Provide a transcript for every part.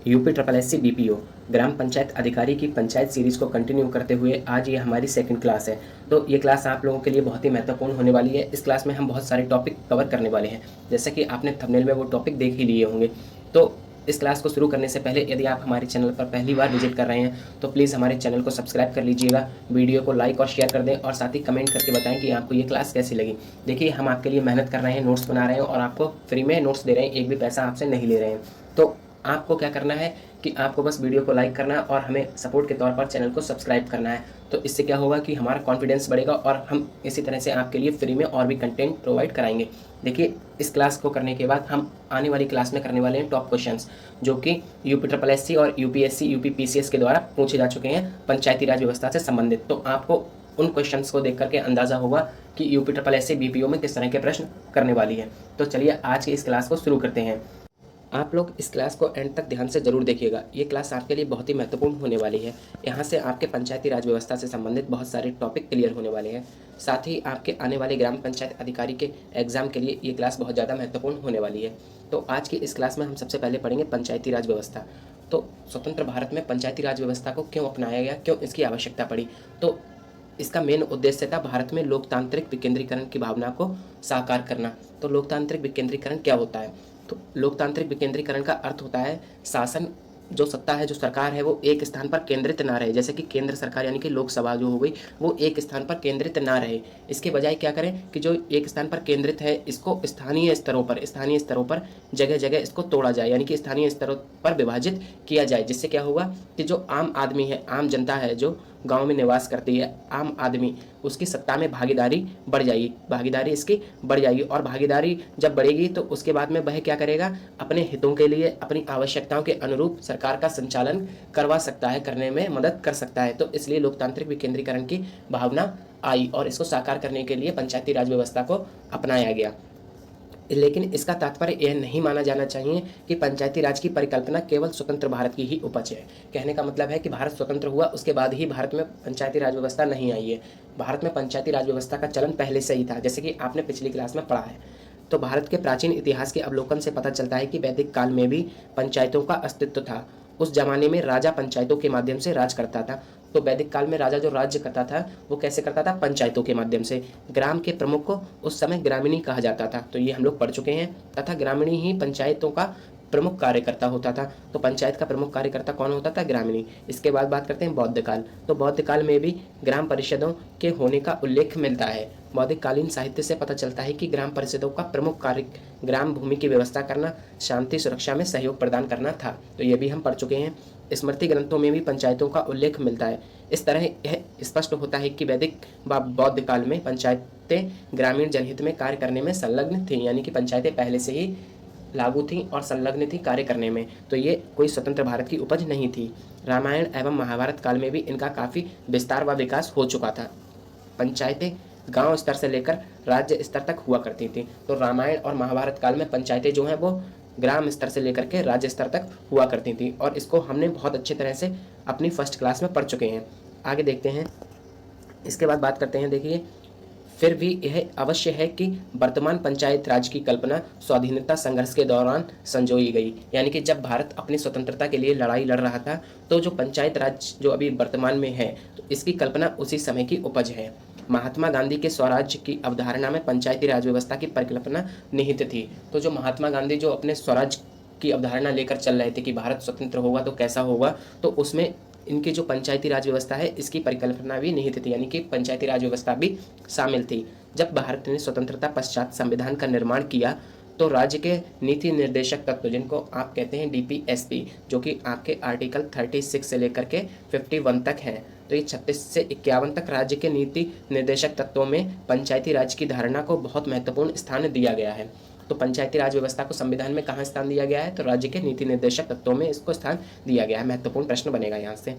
UP triple S C BPO ग्राम पंचायत अधिकारी की पंचायत सीरीज़ को कंटिन्यू करते हुए आज ये हमारी सेकंड क्लास है। तो ये क्लास आप लोगों के लिए बहुत ही महत्वपूर्ण होने वाली है। इस क्लास में हम बहुत सारे टॉपिक कवर करने वाले हैं, जैसा कि आपने थंबनेल में वो टॉपिक देख ही लिए होंगे। तो इस क्लास को शुरू करने से पहले यदि आप हमारे चैनल पर पहली बार विजिट कर रहे हैं तो प्लीज़ हमारे चैनल को सब्सक्राइब कर लीजिएगा, वीडियो को लाइक और शेयर कर दें और साथ ही कमेंट करके बताएं कि आपको ये क्लास कैसी लगी। देखिए, हम आपके लिए मेहनत कर रहे हैं, नोट्स बना रहे हैं और आपको फ्री में नोट्स दे रहे हैं, एक भी पैसा आपसे नहीं ले रहे हैं। तो आपको क्या करना है कि आपको बस वीडियो को लाइक करना है और हमें सपोर्ट के तौर पर चैनल को सब्सक्राइब करना है। तो इससे क्या होगा कि हमारा कॉन्फिडेंस बढ़ेगा और हम इसी तरह से आपके लिए फ्री में और भी कंटेंट प्रोवाइड कराएंगे। देखिए, इस क्लास को करने के बाद हम आने वाली क्लास में करने वाले हैं टॉप क्वेश्चंस, जो कि यूपी ट्रिपल एस सी और यूपीएससी यूपी पीसीएस के द्वारा पूछे जा चुके हैं पंचायती राज व्यवस्था से संबंधित। तो आपको उन क्वेश्चंस को देख करके अंदाज़ा होगा कि UP triple S C BPO में किस तरह के प्रश्न करने वाली है। तो चलिए आज की इस क्लास को शुरू करते हैं। आप लोग इस क्लास को एंड तक ध्यान से ज़रूर देखिएगा, ये क्लास आपके लिए बहुत ही महत्वपूर्ण होने वाली है। यहाँ से आपके पंचायती राज व्यवस्था से संबंधित बहुत सारे टॉपिक क्लियर होने वाले हैं। साथ ही आपके आने वाले ग्राम पंचायत अधिकारी के एग्ज़ाम के लिए ये क्लास बहुत ज़्यादा महत्वपूर्ण होने वाली है। तो आज की इस क्लास में हम सबसे पहले पढ़ेंगे पंचायती राज व्यवस्था। तो स्वतंत्र भारत में पंचायती राज व्यवस्था को क्यों अपनाया गया, क्यों इसकी आवश्यकता पड़ी। तो इसका मेन उद्देश्य था भारत में लोकतांत्रिक विकेंद्रीकरण की भावना को साकार करना। तो लोकतांत्रिक विकेंद्रीकरण क्या होता है? तो लोकतांत्रिक विकेंद्रीकरण का अर्थ होता है शासन, जो सत्ता है, जो सरकार है, वो एक स्थान पर केंद्रित ना रहे। जैसे कि केंद्र सरकार यानी कि लोकसभा जो हो गई, वो एक स्थान पर केंद्रित ना रहे। इसके बजाय क्या करें कि जो एक स्थान पर केंद्रित है इसको स्थानीय स्तरों पर जगह जगह इसको तोड़ा जाए, यानी कि स्थानीय स्तरों पर विभाजित किया जाए। जिससे क्या होगा कि जो आम आदमी है, आम जनता है, जो गांव में निवास करती है, आम आदमी, उसकी सत्ता में भागीदारी बढ़ जाएगी, भागीदारी इसकी बढ़ जाएगी। और भागीदारी जब बढ़ेगी तो उसके बाद में वह क्या करेगा, अपने हितों के लिए, अपनी आवश्यकताओं के अनुरूप सरकार का संचालन करवा सकता है, करने में मदद कर सकता है। तो इसलिए लोकतांत्रिक विकेंद्रीकरण की भावना आई और इसको साकार करने के लिए पंचायती राज व्यवस्था को अपनाया गया। लेकिन इसका तात्पर्य यह नहीं माना जाना चाहिए कि पंचायती राज की परिकल्पना केवल स्वतंत्र भारत की ही उपज है। कहने का मतलब है कि भारत स्वतंत्र हुआ उसके बाद ही भारत में पंचायती राज व्यवस्था नहीं आई है। भारत में पंचायती राज व्यवस्था का चलन पहले से ही था, जैसे कि आपने पिछली क्लास में पढ़ा है। तो भारत के प्राचीन इतिहास के अवलोकन से पता चलता है कि वैदिक काल में भी पंचायतों का अस्तित्व था। उस जमाने में राजा पंचायतों के माध्यम से राज करता था। तो वैदिक काल में राजा जो राज्य करता था वो कैसे करता था? पंचायतों के माध्यम से। ग्राम के प्रमुख को उस समय ग्रामीणी कहा जाता था, तो ये हम लोग पढ़ चुके हैं। तथा ग्रामीणी ही पंचायतों का प्रमुख कार्यकर्ता होता था। तो पंचायत का प्रमुख कार्यकर्ता कौन होता था? ग्रामीणी। इसके बाद बात करते हैं बौद्ध काल। तो बौद्ध काल में भी ग्राम परिषदों के होने का उल्लेख मिलता है। बौद्धिक कालीन साहित्य से पता चलता है कि ग्राम परिषदों का प्रमुख कार्य ग्राम भूमि की व्यवस्था करना, शांति सुरक्षा में सहयोग प्रदान करना था। तो ये भी हम पढ़ चुके हैं। स्मृति ग्रंथों में भी पंचायतों का उल्लेख मिलता है। इस तरह यह स्पष्ट होता है कि वैदिक व बौद्ध काल में पंचायतें ग्रामीण जनहित में कार्य करने में संलग्न थीं, यानी कि पंचायतें पहले से ही लागू थी और संलग्न थी कार्य करने में। तो ये कोई स्वतंत्र भारत की उपज नहीं थी। रामायण एवं महाभारत काल में भी इनका काफ़ी विस्तार व विकास हो चुका था। पंचायतें गांव स्तर से लेकर राज्य स्तर तक हुआ करती थी। तो रामायण और महाभारत काल में पंचायतें जो हैं वो ग्राम स्तर से लेकर के राज्य स्तर तक हुआ करती थी और इसको हमने बहुत अच्छी तरह से अपनी फर्स्ट क्लास में पढ़ चुके हैं। आगे देखते हैं। इसके बाद बात करते हैं। देखिए, फिर भी यह अवश्य है कि वर्तमान पंचायत राज की कल्पना स्वाधीनता संघर्ष के दौरान संजोई गई। यानी कि जब भारत अपनी स्वतंत्रता के लिए लड़ाई लड़ रहा था तो जो पंचायत राज जो अभी वर्तमान में है, तो इसकी कल्पना उसी समय की उपज है। महात्मा गांधी के स्वराज्य की अवधारणा में पंचायती राज व्यवस्था की परिकल्पना निहित थी। तो जो महात्मा गांधी जो अपने स्वराज्य की अवधारणा लेकर चल रहे थे कि भारत स्वतंत्र होगा तो कैसा होगा, तो उसमें इनकी जो पंचायती राज व्यवस्था है इसकी परिकल्पना भी निहित थी, यानी कि पंचायती राज व्यवस्था भी शामिल थी। जब भारत ने स्वतंत्रता पश्चात संविधान का निर्माण किया तो राज्य के नीति निर्देशक तत्व, जिनको आप कहते हैं डीपीएसपी, जो कि आपके आर्टिकल 36 से लेकर के 51 तक हैं, तो ये 36 से 51 तक राज्य के नीति निर्देशक तत्वों में पंचायती राज की धारणा को बहुत महत्वपूर्ण स्थान दिया गया है। तो पंचायती राज व्यवस्था को संविधान में कहाँ स्थान दिया गया है? तो राज्य के नीति निर्देशक तत्वों में इसको स्थान दिया गया है। महत्वपूर्ण प्रश्न बनेगा यहाँ से।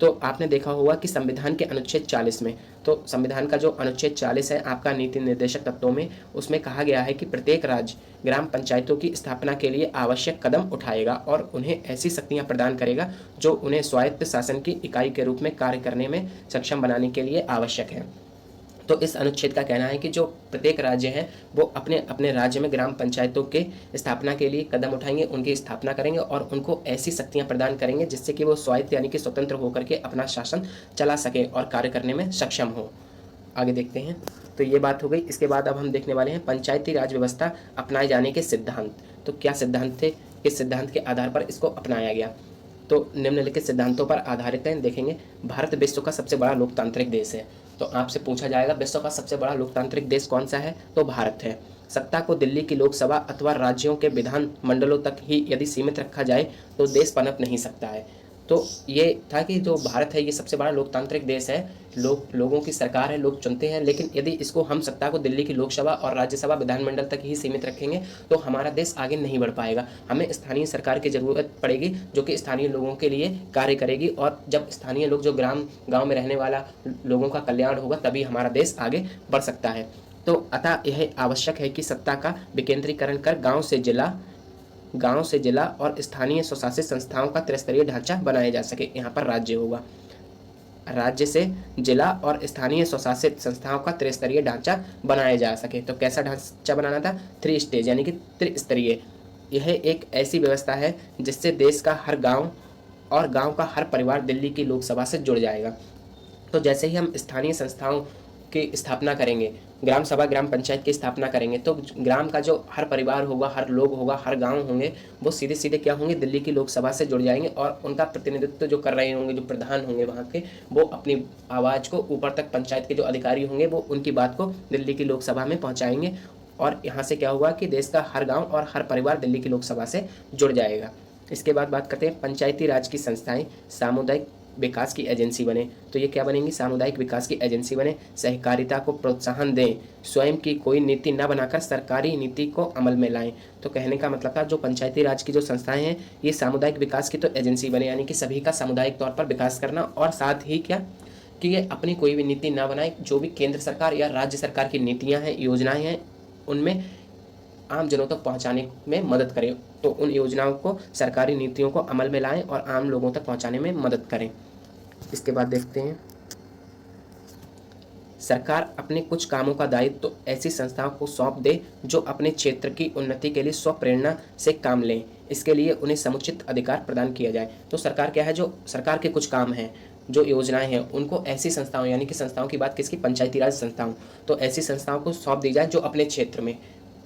तो आपने देखा होगा कि संविधान के अनुच्छेद 40 में, तो संविधान का जो अनुच्छेद 40 है आपका नीति निर्देशक तत्वों में, उसमें कहा गया है कि प्रत्येक राज्य ग्राम पंचायतों की स्थापना के लिए आवश्यक कदम उठाएगा और उन्हें ऐसी शक्तियां प्रदान करेगा जो उन्हें स्वायत्त शासन की इकाई के रूप में कार्य करने में सक्षम बनाने के लिए आवश्यक है। तो इस अनुच्छेद का कहना है कि जो प्रत्येक राज्य है वो अपने अपने राज्य में ग्राम पंचायतों के स्थापना के लिए कदम उठाएंगे, उनकी स्थापना करेंगे और उनको ऐसी शक्तियां प्रदान करेंगे जिससे कि वो स्वायत्त यानी कि स्वतंत्र होकर के अपना शासन चला सके और कार्य करने में सक्षम हो। आगे देखते हैं। तो ये बात हो गई। इसके बाद अब हम देखने वाले हैं पंचायती राज व्यवस्था अपनाए जाने के सिद्धांत। तो क्या सिद्धांत थे, किस सिद्धांत के आधार पर इसको अपनाया गया? तो निम्नलिखित सिद्धांतों पर आधारित है। देखेंगे, भारत विश्व का सबसे बड़ा लोकतांत्रिक देश है। तो आपसे पूछा जाएगा विश्व का सबसे बड़ा लोकतांत्रिक देश कौन सा है? तो भारत है। सत्ता को दिल्ली की लोकसभा अथवा राज्यों के विधान मंडलों तक ही यदि सीमित रखा जाए तो देश पनप नहीं सकता है। तो ये था कि जो भारत है ये सबसे बड़ा लोकतांत्रिक देश है, लोगों की सरकार है, लोग चुनते हैं, लेकिन यदि इसको हम सत्ता को दिल्ली की लोकसभा और राज्यसभा विधानमंडल तक ही सीमित रखेंगे तो हमारा देश आगे नहीं बढ़ पाएगा। हमें स्थानीय सरकार की ज़रूरत पड़ेगी जो कि स्थानीय लोगों के लिए कार्य करेगी, और जब स्थानीय लोग, जो गाँव में रहने वाला लोगों का कल्याण होगा, तभी हमारा देश आगे बढ़ सकता है। तो अतः यह आवश्यक है कि सत्ता का विकेंद्रीकरण कर गांव से जिला और स्थानीय स्वशासित संस्थाओं का त्रिस्तरीय ढांचा बनाया जा सके। यहाँ पर राज्य होगा, राज्य से जिला और स्थानीय स्वशासित संस्थाओं का त्रिस्तरीय ढांचा बनाया जा सके। तो कैसा ढांचा बनाना था? 3 स्टेज यानी कि त्रिस्तरीय। यह एक ऐसी व्यवस्था है जिससे देश का हर गांव और गांव का हर परिवार दिल्ली की लोकसभा से जुड़ जाएगा। तो जैसे ही हम स्थानीय संस्थाओं की स्थापना करेंगे, ग्राम सभा, ग्राम पंचायत की स्थापना करेंगे, तो ग्राम का जो हर परिवार होगा, हर लोग होगा, हर गांव होंगे, वो सीधे सीधे क्या होंगे? दिल्ली की लोकसभा से जुड़ जाएंगे और उनका प्रतिनिधित्व जो कर रहे होंगे, जो प्रधान होंगे वहाँ के, वो अपनी आवाज़ को ऊपर तक, पंचायत के जो अधिकारी होंगे वो उनकी बात को दिल्ली की लोकसभा में पहुँचाएंगे, और यहाँ से क्या होगा कि देश का हर गाँव और हर परिवार दिल्ली की लोकसभा से जुड़ जाएगा। इसके बाद बात करते हैं पंचायती राज की संस्थाएं सामुदायिक विकास की एजेंसी बने। तो ये क्या बनेंगी? सामुदायिक विकास की एजेंसी बने, सहकारिता को प्रोत्साहन दें, स्वयं की कोई नीति न बनाकर सरकारी नीति को अमल में लाएं। तो कहने का मतलब था जो पंचायती राज की जो संस्थाएं हैं ये सामुदायिक विकास की तो एजेंसी बने, यानी कि सभी का सामुदायिक तौर पर विकास करना, और साथ ही क्या कि ये अपनी कोई भी नीति ना बनाए, जो भी केंद्र सरकार या राज्य सरकार की नीतियाँ हैं, योजनाएँ हैं, उनमें आम जनों तक पहुंचाने में मदद करें। तो उन योजनाओं को, सरकारी नीतियों को अमल में लाएं और आम लोगों तक पहुंचाने में मदद करें। इसके बाद देखते हैं, सरकार अपने कुछ कामों का दायित्व तो ऐसी संस्थाओं को सौंप दे जो अपने क्षेत्र की उन्नति के लिए स्वप्रेरणा से काम लें। इसके लिए उन्हें समुचित अधिकार प्रदान किया जाए। तो सरकार क्या है? जो सरकार के कुछ काम हैं, जो योजनाएं हैं, उनको ऐसी संस्थाओं, यानी कि संस्थाओं की बात किसकी? पंचायती राज संस्थाओं। तो ऐसी संस्थाओं को सौंप दी जाए जो अपने क्षेत्र में,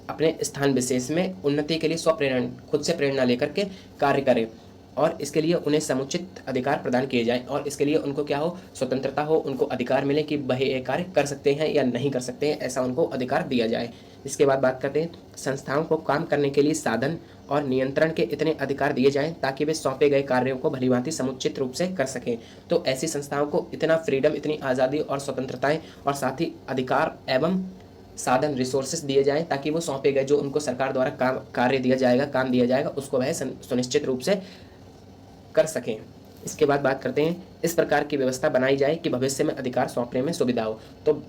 अपने स्थान विशेष में उन्नति के लिए स्वप्रेरणा, खुद से प्रेरणा लेकर के कार्य करें, और इसके लिए उन्हें समुचित अधिकार प्रदान किए जाएं, और इसके लिए उनको क्या हो? स्वतंत्रता हो, उनको अधिकार मिले कि वह ये कार्य कर सकते हैं या नहीं कर सकते हैं, ऐसा उनको अधिकार दिया जाए। इसके बाद बात करते हैं, संस्थाओं को काम करने के लिए साधन और नियंत्रण के इतने अधिकार दिए जाएं ताकि वे सौंपे गए कार्यों को भलीभांति समुचित रूप से कर सकें। तो ऐसी संस्थाओं को इतना फ्रीडम, इतनी आज़ादी और स्वतंत्रताएं और साथ ही अधिकार एवं साधन, रिसोर्सेज दिए जाएं ताकि वो सौंपे गए, जो उनको सरकार द्वारा कार्य दिया जाएगा, काम दिया जाएगा, उसको वह सुनिश्चित रूप से कर सकें। इसके बाद बात करते हैं, इस प्रकार की व्यवस्था बनाई जाए कि भविष्य में अधिकार सौंपने में सुविधा हो। तो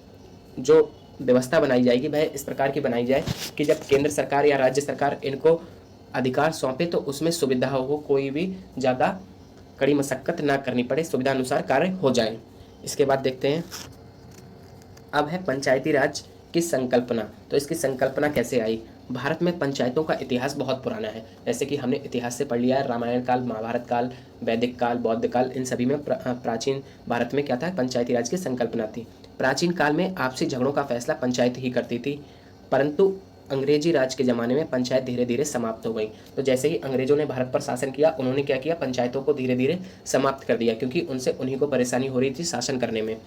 जो व्यवस्था बनाई जाएगी वह इस प्रकार की बनाई जाए कि जब केंद्र सरकार या राज्य सरकार इनको अधिकार सौंपे तो उसमें सुविधा हो, कोई भी ज़्यादा कड़ी मशक्कत ना करनी पड़े, सुविधा अनुसार कार्य हो जाए। इसके बाद देखते हैं, अब है पंचायती राज की संकल्पना। तो इसकी संकल्पना कैसे आई? भारत में पंचायतों का इतिहास बहुत पुराना है, जैसे कि हमने इतिहास से पढ़ लिया है, रामायण काल, महाभारत काल, वैदिक काल, बौद्ध काल, इन सभी में प्राचीन भारत में क्या था? पंचायती राज की संकल्पना थी। प्राचीन काल में आपसी झगड़ों का फैसला पंचायत ही करती थी, परंतु अंग्रेजी राज के ज़माने में पंचायत धीरे धीरे समाप्त हो गई। तो जैसे ही अंग्रेजों ने भारत पर शासन किया, उन्होंने क्या किया? पंचायतों को धीरे धीरे समाप्त कर दिया, क्योंकि उनसे उन्हीं को परेशानी हो रही थी शासन करने में,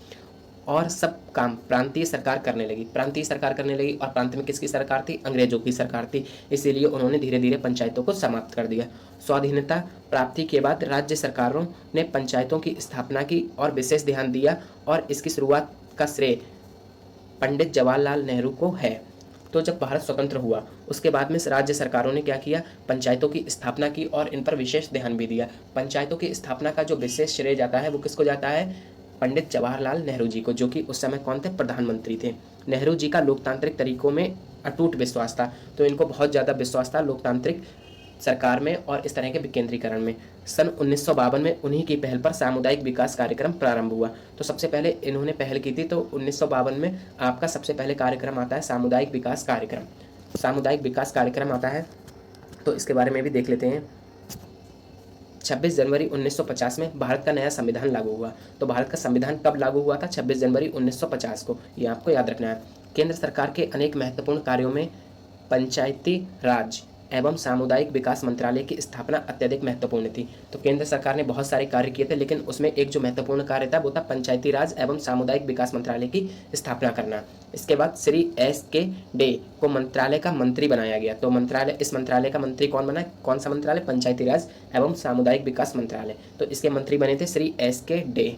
और सब काम प्रांतीय सरकार करने लगी। और प्रांत में किसकी सरकार थी? अंग्रेजों की सरकार थी। इसीलिए उन्होंने धीरे धीरे पंचायतों को समाप्त कर दिया। स्वाधीनता प्राप्ति के बाद राज्य सरकारों ने पंचायतों की स्थापना की और विशेष ध्यान दिया, और इसकी शुरुआत का श्रेय पंडित जवाहरलाल नेहरू को है। तो जब भारत स्वतंत्र हुआ उसके बाद में राज्य सरकारों ने क्या किया? पंचायतों की स्थापना की और इन पर विशेष ध्यान भी दिया। पंचायतों की स्थापना का जो विशेष श्रेय जाता है वो किसको जाता है? पंडित जवाहरलाल नेहरू जी को, जो कि उस समय कौन थे? प्रधानमंत्री थे। नेहरू जी का लोकतांत्रिक तरीकों में अटूट विश्वास था, तो इनको बहुत ज़्यादा विश्वास था लोकतांत्रिक सरकार में और इस तरह के विकेंद्रीकरण में। सन 1952 में उन्हीं की पहल पर सामुदायिक विकास कार्यक्रम प्रारंभ हुआ। तो सबसे पहले इन्होंने पहल की थी, तो 1952 में आपका सबसे पहले कार्यक्रम आता है सामुदायिक विकास कार्यक्रम। सामुदायिक विकास कार्यक्रम आता है तो इसके बारे में भी देख लेते हैं। 26 जनवरी 1950 में भारत का नया संविधान लागू हुआ। तो भारत का संविधान कब लागू हुआ था? 26 जनवरी 1950 को। ये आपको याद रखना है। केंद्र सरकार के अनेक महत्वपूर्ण कार्यों में पंचायती राज एवं सामुदायिक विकास मंत्रालय की स्थापना अत्यधिक महत्वपूर्ण थी। तो केंद्र सरकार ने बहुत सारे कार्य किए थे, लेकिन उसमें एक जो महत्वपूर्ण कार्य था वो था पंचायती राज एवं सामुदायिक विकास मंत्रालय की स्थापना करना। इसके बाद श्री S.K. डे को मंत्रालय का मंत्री बनाया गया। तो इस मंत्रालय का मंत्री कौन बना? कौन सा मंत्रालय? पंचायती राज एवं सामुदायिक विकास मंत्रालय। तो इसके मंत्री बने थे श्री S.K. डे।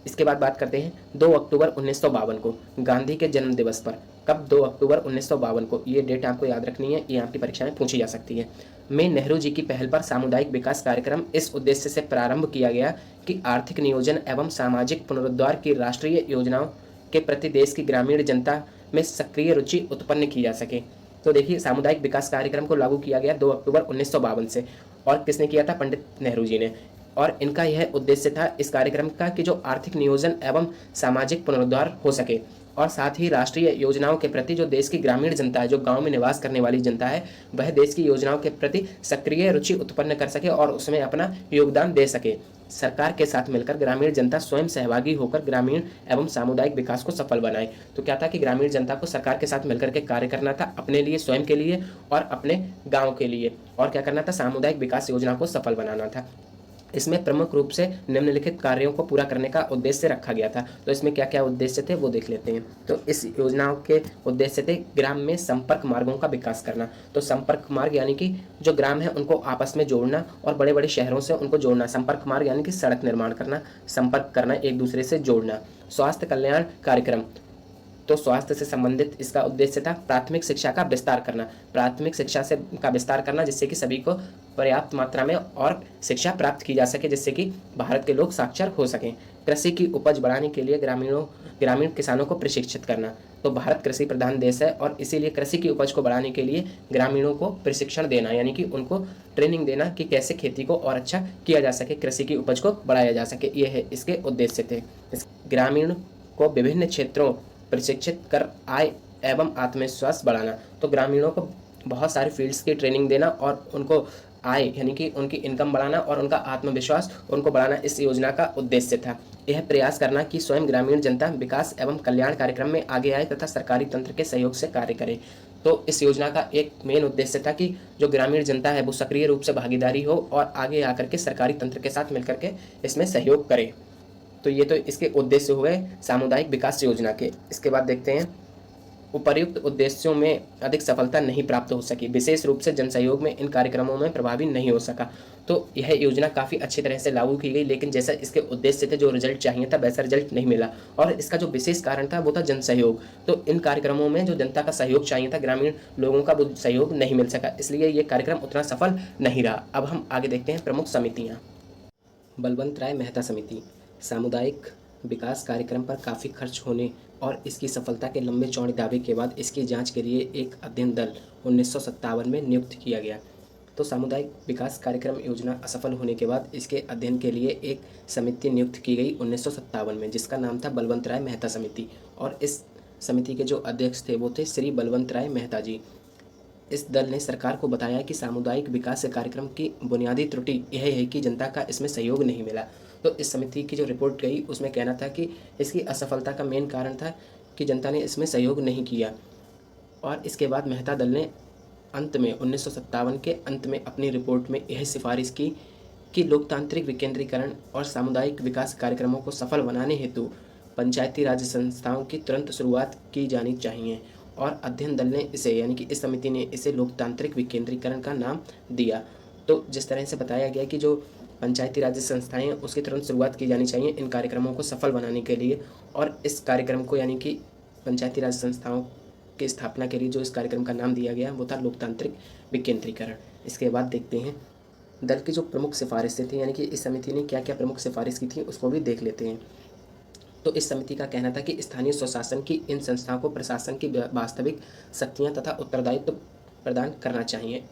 इसके बाद बात करते हैं 2 अक्टूबर 1952 को गांधी के जन्म दिवस पर। कब? 2 अक्टूबर 1952 को। ये डेट आपको याद रखनी है, ये आपकी परीक्षा में पूछी जा सकती है। में नेहरू जी की पहल पर सामुदायिक विकास कार्यक्रम इस उद्देश्य से प्रारंभ किया गया कि आर्थिक नियोजन एवं सामाजिक पुनरुद्धार की राष्ट्रीय योजनाओं के प्रति देश की ग्रामीण जनता में सक्रिय रुचि उत्पन्न की जा सके। तो देखिए, सामुदायिक विकास कार्यक्रम को लागू किया गया 2 अक्टूबर 1952 से, और किसने किया था? पंडित नेहरू जी ने। और इनका यह उद्देश्य था इस कार्यक्रम का कि जो आर्थिक नियोजन एवं सामाजिक पुनरुद्धार हो सके, और साथ ही राष्ट्रीय योजनाओं के प्रति जो देश की ग्रामीण जनता है, जो गांव में निवास करने वाली जनता है, वह देश की योजनाओं के प्रति सक्रिय रुचि उत्पन्न कर सके और उसमें अपना योगदान दे सके। सरकार के साथ मिलकर ग्रामीण जनता स्वयं सहभागी होकर ग्रामीण एवं सामुदायिक विकास को सफल बनाए। तो क्या था कि ग्रामीण जनता को सरकार के साथ मिलकर के कार्य करना था, अपने लिए, स्वयं के लिए और अपने गाँव के लिए। और क्या करना था? सामुदायिक विकास योजना को सफल बनाना था। इसमें प्रमुख रूप से निम्नलिखित कार्यों को पूरा करने का उद्देश्य रखा गया था। तो इसमें क्या क्या उद्देश्य थे वो देख लेते हैं। तो इस योजनाओं के उद्देश्य थे ग्राम में संपर्क मार्गों का विकास करना। तो संपर्क मार्ग यानी कि जो ग्राम है उनको आपस में जोड़ना और बड़े बड़े शहरों से उनको जोड़ना। संपर्क मार्ग यानी कि सड़क निर्माण करना, संपर्क करना, एक दूसरे से जोड़ना। स्वास्थ्य कल्याण कार्यक्रम, तो स्वास्थ्य से संबंधित इसका उद्देश्य था। प्राथमिक शिक्षा का विस्तार करना, प्राथमिक शिक्षा से का विस्तार करना जिससे कि सभी को पर्याप्त मात्रा में और शिक्षा प्राप्त की जा सके, जिससे कि भारत के लोग साक्षर हो सकें। कृषि की उपज बढ़ाने के लिए ग्रामीण किसानों को प्रशिक्षित करना। तो भारत कृषि प्रधान देश है और इसीलिए कृषि की उपज को बढ़ाने के लिए ग्रामीणों को प्रशिक्षण देना, यानी कि उनको ट्रेनिंग देना कि कैसे खेती को और अच्छा किया जा सके, कृषि की उपज को बढ़ाया जा सके। ये है इसके उद्देश्य थे। ग्रामीण को विभिन्न क्षेत्रों प्रशिक्षित कर आय एवं आत्मविश्वास बढ़ाना। तो ग्रामीणों को बहुत सारे फील्ड्स की ट्रेनिंग देना और उनको आय यानी कि उनकी इनकम बढ़ाना और उनका आत्मविश्वास उनको बढ़ाना इस योजना का उद्देश्य था। यह प्रयास करना कि स्वयं ग्रामीण जनता विकास एवं कल्याण कार्यक्रम में आगे आए तथा सरकारी तंत्र के सहयोग से कार्य करे। तो इस योजना का एक मेन उद्देश्य था कि जो ग्रामीण जनता है वो सक्रिय रूप से भागीदारी हो और आगे आकर के सरकारी तंत्र के साथ मिलकर के इसमें सहयोग करे। तो ये तो इसके उद्देश्य हुए सामुदायिक विकास योजना के। इसके बाद देखते हैं उपर्युक्त उद्देश्यों में अधिक सफलता नहीं प्राप्त हो सकी, विशेष रूप से जनसहयोग में इन कार्यक्रमों में प्रभावी नहीं हो सका। तो यह योजना काफ़ी अच्छी तरह से लागू की गई, लेकिन जैसा इसके उद्देश्य थे, जो रिजल्ट चाहिए था, वैसा रिजल्ट नहीं मिला। और इसका जो विशेष कारण था वो था जनसहयोग। तो इन कार्यक्रमों में जो जनता का सहयोग चाहिए था, ग्रामीण लोगों का, वो सहयोग नहीं मिल सका, इसलिए ये कार्यक्रम उतना सफल नहीं रहा। अब हम आगे देखते हैं प्रमुख समितियाँ। बलवंत राय मेहता समिति सामुदायिक विकास कार्यक्रम पर काफ़ी खर्च होने और इसकी सफलता के लंबे चौड़े दावे के बाद इसकी जांच के लिए एक अध्ययन दल 1957 में नियुक्त किया गया। तो सामुदायिक विकास कार्यक्रम योजना असफल होने के बाद इसके अध्ययन के लिए एक समिति नियुक्त की गई 1957 में, जिसका नाम था बलवंत राय मेहता समिति। और इस समिति के जो अध्यक्ष थे वो थे श्री बलवंत राय मेहता जी। इस दल ने सरकार को बताया कि सामुदायिक विकास कार्यक्रम की बुनियादी त्रुटि यह है कि जनता का इसमें सहयोग नहीं मिला। तो इस समिति की जो रिपोर्ट गई उसमें कहना था कि इसकी असफलता का मेन कारण था कि जनता ने इसमें सहयोग नहीं किया। और इसके बाद मेहता दल ने अंत में 1957 के अंत में अपनी रिपोर्ट में यह सिफारिश की कि लोकतांत्रिक विकेंद्रीकरण और सामुदायिक विकास कार्यक्रमों को सफल बनाने हेतु पंचायती राज संस्थाओं की तुरंत शुरुआत की जानी चाहिए। और अध्ययन दल ने इसे, यानी कि इस समिति ने इसे लोकतांत्रिक विकेंद्रीकरण का नाम दिया। तो जिस तरह से बताया गया कि जो पंचायती राज संस्थाएं हैं उसकी तुरंत शुरुआत की जानी चाहिए इन कार्यक्रमों को सफल बनाने के लिए। और इस कार्यक्रम को, यानी कि पंचायती राज संस्थाओं की स्थापना के लिए जो इस कार्यक्रम का नाम दिया गया वो था लोकतांत्रिक विकेंद्रीकरण। इसके बाद देखते हैं दल की जो प्रमुख सिफारिशें थी, यानी कि इस समिति ने क्या क्या प्रमुख सिफारिश की थी उसको भी देख लेते हैं। तो इस समिति का कहना था कि स्थानीय स्वशासन की इन संस्थाओं को प्रशासन की वास्तविक शक्तियाँ तथा उत्तरदायित्व प्रदान करना चाहिए,